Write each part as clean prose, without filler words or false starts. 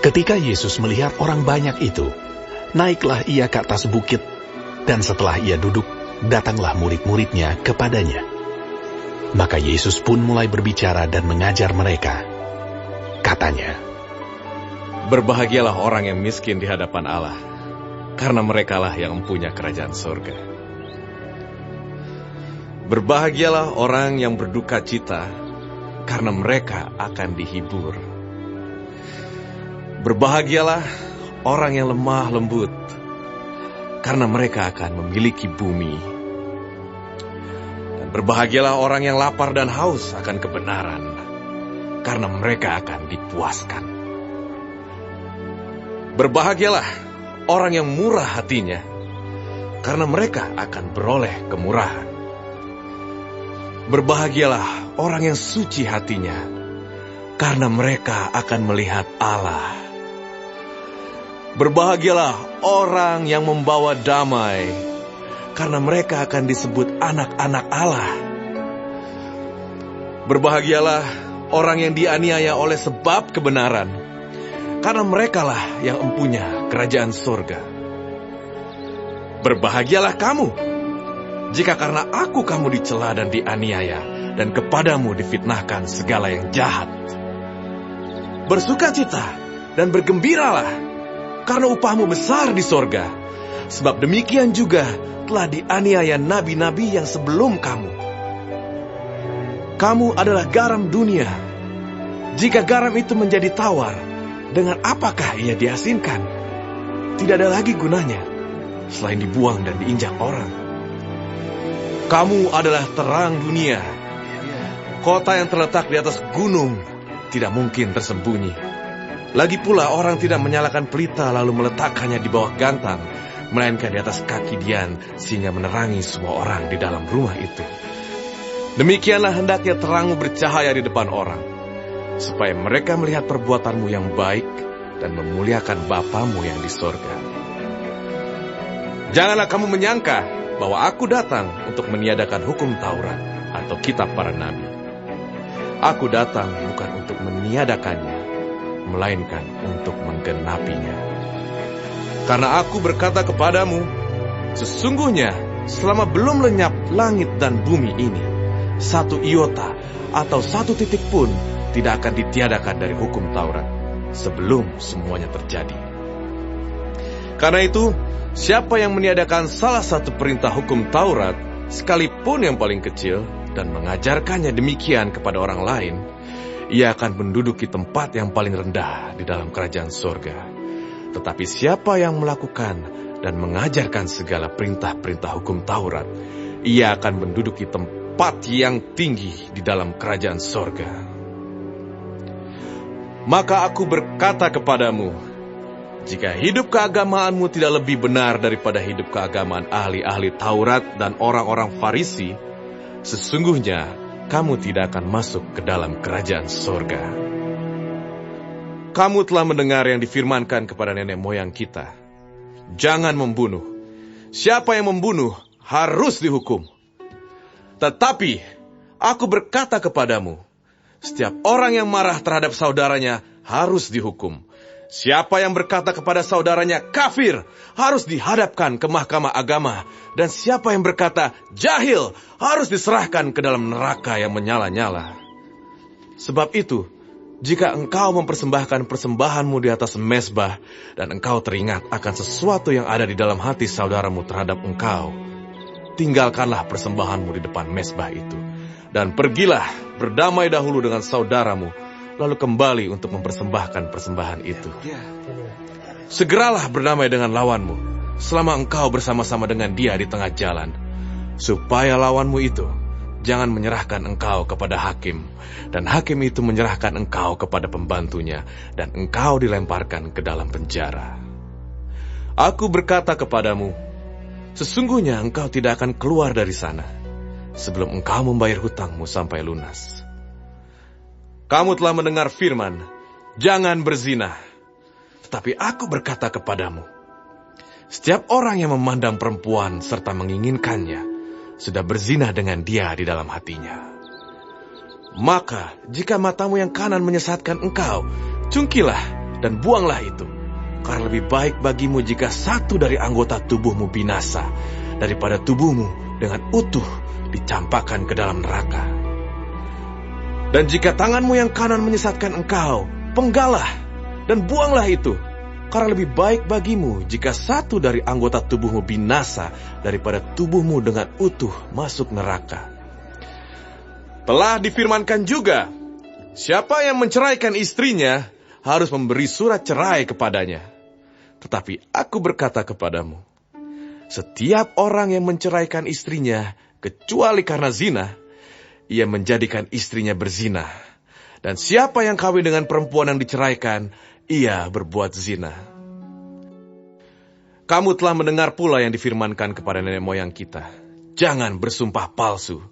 Ketika Yesus melihat orang banyak itu, naiklah ia ke atas bukit, dan setelah ia duduk, datanglah murid-muridnya kepadanya. Maka Yesus pun mulai berbicara dan mengajar mereka. Katanya, "Berbahagialah orang yang miskin di hadapan Allah, karena merekalah yang mempunyai kerajaan surga. Berbahagialah orang yang berduka cita, karena mereka akan dihibur. Berbahagialah orang yang lemah lembut, karena mereka akan memiliki bumi. Dan berbahagialah orang yang lapar dan haus akan kebenaran, karena mereka akan dipuaskan. Berbahagialah orang yang murah hatinya, karena mereka akan beroleh kemurahan. Berbahagialah orang yang suci hatinya, karena mereka akan melihat Allah. Berbahagialah orang yang membawa damai, karena mereka akan disebut anak-anak Allah. Berbahagialah orang yang dianiaya oleh sebab kebenaran, karena merekalah yang mempunyai kerajaan surga. Berbahagialah kamu, jika karena aku kamu dicela dan dianiaya, dan kepadamu difitnahkan segala yang jahat. Bersukacita dan bergembiralah, karena upahmu besar di sorga, sebab demikian juga telah dianiaya nabi-nabi yang sebelum kamu. Kamu adalah garam dunia. Jika garam itu menjadi tawar, dengan apakah ia diasinkan? Tidak ada lagi gunanya, selain dibuang dan diinjak orang. Kamu adalah terang dunia. Kota yang terletak di atas gunung tidak mungkin tersembunyi. Lagi pula orang tidak menyalakan pelita lalu meletakkannya di bawah gantang, melainkan di atas kaki dian, sehingga menerangi semua orang di dalam rumah itu. Demikianlah hendaknya terangmu bercahaya di depan orang, supaya mereka melihat perbuatanmu yang baik dan memuliakan Bapamu yang di sorga. Janganlah kamu menyangka bahwa aku datang untuk meniadakan hukum Taurat atau kitab para nabi. Aku datang bukan untuk meniadakannya, melainkan untuk menggenapinya. Karena aku berkata kepadamu, sesungguhnya selama belum lenyap langit dan bumi ini, satu iota atau satu titik pun tidak akan ditiadakan dari hukum Taurat, sebelum semuanya terjadi. Karena itu, siapa yang meniadakan salah satu perintah hukum Taurat, sekalipun yang paling kecil, dan mengajarkannya demikian kepada orang lain, ia akan menduduki tempat yang paling rendah di dalam kerajaan surga. Tetapi siapa yang melakukan dan mengajarkan segala perintah-perintah hukum Taurat, ia akan menduduki tempat yang tinggi di dalam kerajaan surga. Maka aku berkata kepadamu, jika hidup keagamaanmu tidak lebih benar daripada hidup keagamaan ahli-ahli Taurat dan orang-orang Farisi, sesungguhnya kamu tidak akan masuk ke dalam kerajaan surga. Kamu telah mendengar yang difirmankan kepada nenek moyang kita, jangan membunuh. Siapa yang membunuh harus dihukum. Tetapi aku berkata kepadamu, setiap orang yang marah terhadap saudaranya harus dihukum. Siapa yang berkata kepada saudaranya kafir harus dihadapkan ke mahkamah agama, dan siapa yang berkata jahil harus diserahkan ke dalam neraka yang menyala-nyala. Sebab itu, jika engkau mempersembahkan persembahanmu di atas mezbah, dan engkau teringat akan sesuatu yang ada di dalam hati saudaramu terhadap engkau, tinggalkanlah persembahanmu di depan mezbah itu, dan pergilah berdamai dahulu dengan saudaramu, lalu kembali untuk mempersembahkan persembahan itu. Segeralah berdamai dengan lawanmu, selama engkau bersama-sama dengan dia di tengah jalan, supaya lawanmu itu jangan menyerahkan engkau kepada hakim, dan hakim itu menyerahkan engkau kepada pembantunya, dan engkau dilemparkan ke dalam penjara. Aku berkata kepadamu, sesungguhnya engkau tidak akan keluar dari sana, sebelum engkau membayar hutangmu sampai lunas. Kamu telah mendengar firman, jangan berzina. Tetapi aku berkata kepadamu, setiap orang yang memandang perempuan serta menginginkannya, sudah berzina dengan dia di dalam hatinya. Maka, jika matamu yang kanan menyesatkan engkau, cungkilah dan buanglah itu. Karena lebih baik bagimu jika satu dari anggota tubuhmu binasa, daripada tubuhmu dengan utuh dicampakkan ke dalam neraka. Dan jika tanganmu yang kanan menyesatkan engkau, penggalah dan buanglah itu. Karena lebih baik bagimu jika satu dari anggota tubuhmu binasa, daripada tubuhmu dengan utuh masuk neraka. Telah difirmankan juga, siapa yang menceraikan istrinya harus memberi surat cerai kepadanya. Tetapi aku berkata kepadamu, setiap orang yang menceraikan istrinya, kecuali karena zina, ia menjadikan istrinya berzina. Dan siapa yang kawin dengan perempuan yang diceraikan, ia berbuat zina. Kamu telah mendengar pula yang difirmankan kepada nenek moyang kita, jangan bersumpah palsu,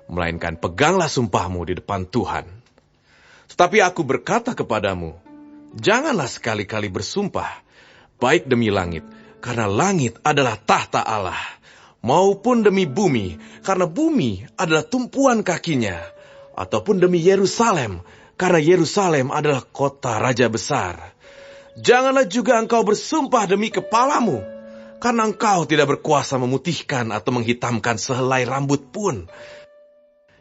melainkan peganglah sumpahmu di depan Tuhan. Tetapi aku berkata kepadamu, janganlah sekali-kali bersumpah, baik demi langit, karena langit adalah tahta Allah, maupun demi bumi, karena bumi adalah tumpuan kakinya, ataupun demi Yerusalem, karena Yerusalem adalah kota raja besar. Janganlah juga engkau bersumpah demi kepalamu, karena engkau tidak berkuasa memutihkan atau menghitamkan sehelai rambut pun.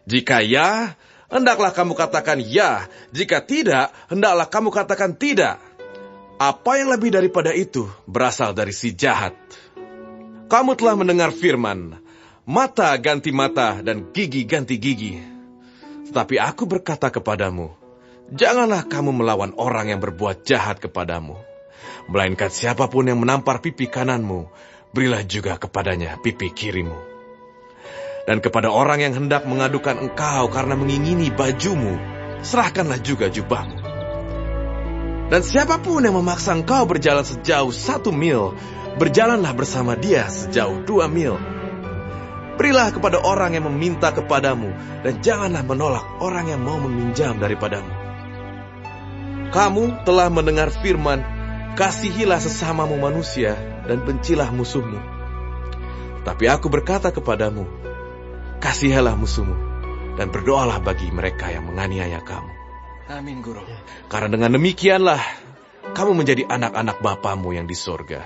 Jika ya, hendaklah kamu katakan ya, jika tidak, hendaklah kamu katakan tidak. Apa yang lebih daripada itu berasal dari si jahat. Kamu telah mendengar firman, mata ganti mata dan gigi ganti gigi. Tetapi aku berkata kepadamu, janganlah kamu melawan orang yang berbuat jahat kepadamu. Melainkan siapapun yang menampar pipi kananmu, berilah juga kepadanya pipi kirimu. Dan kepada orang yang hendak mengadukan engkau karena mengingini bajumu, serahkanlah juga jubahmu. Dan siapapun yang memaksa engkau berjalan sejauh 1 mil, berjalanlah bersama dia sejauh 2 mil. Berilah kepada orang yang meminta kepadamu, dan janganlah menolak orang yang mau meminjam daripadamu. Kamu telah mendengar firman, kasihilah sesamamu manusia, dan bencilah musuhmu. Tapi aku berkata kepadamu, kasihilah musuhmu, dan berdoalah bagi mereka yang menganiaya kamu. Amin, Guru. Karena dengan demikianlah, kamu menjadi anak-anak Bapamu yang di sorga,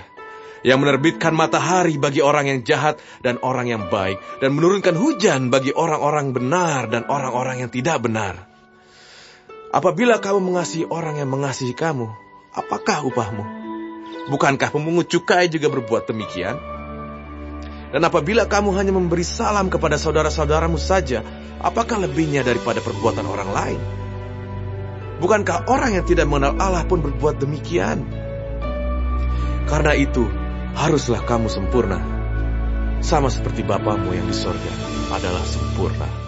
yang menerbitkan matahari bagi orang yang jahat dan orang yang baik, dan menurunkan hujan bagi orang-orang benar dan orang-orang yang tidak benar. Apabila kamu mengasihi orang yang mengasihi kamu, apakah upahmu? Bukankah pemungut cukai juga berbuat demikian? Dan apabila kamu hanya memberi salam kepada saudara-saudaramu saja, apakah lebihnya daripada perbuatan orang lain? Bukankah orang yang tidak mengenal Allah pun berbuat demikian? Karena itu, haruslah kamu sempurna, sama seperti Bapamu yang di sorga adalah sempurna.